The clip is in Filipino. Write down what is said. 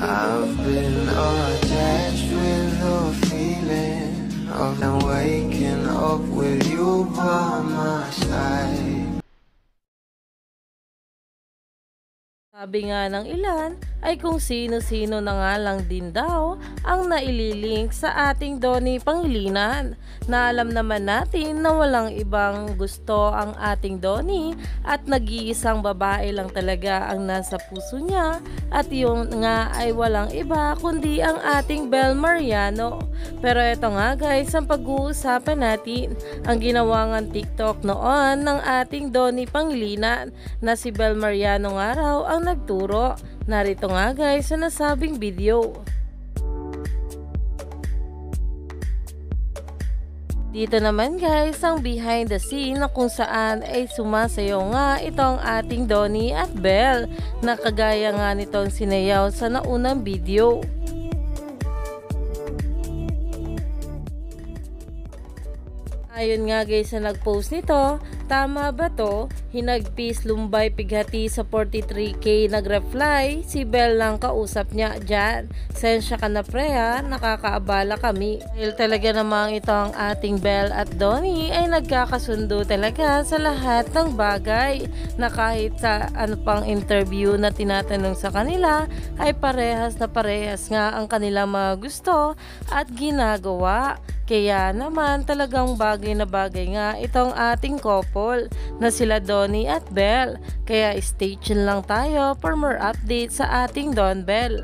I've been attached with the feeling of now waking up with you by my side. Sabi nga ng ilan ay kung sino-sino na nga lang din daw ang naililink sa ating Donnie Pangilinan, na alam naman natin na walang ibang gusto ang ating Donnie at nag-iisang babae lang talaga ang nasa puso niya, at yun nga ay walang iba kundi ang ating Bel Mariano. Pero eto nga guys, ang pag-uusapan natin ang ginawa ng TikTok noon ng ating Donnie Pangilinan na si Bel Mariano nga raw ang nagturo. Narito nga guys sa nasabing video. Dito naman guys ang behind the scene na kung saan ay sumasayaw nga itong ating Donnie at Bel, na kagaya nga nitong sinayaw sa naunang video. Ayon nga guys sa nag-post nito, tama ba to? Hinagpis lumbay pighati sa 43k, nag-reply si Bel lang kausap niya dyan. Sensya ka na pre ha, nakakaabala kami. Dahil talaga namang ito ang ating Bel at Donnie ay nagkakasundo talaga sa lahat ng bagay, na kahit sa ano pang interview na tinatanong sa kanila ay parehas na parehas nga ang kanilang mga gusto at ginagawa. Kaya naman talagang bagay na bagay nga itong ating couple na sila Donnie at Bel. Kaya stay tuned lang tayo for more updates sa ating Don Bel.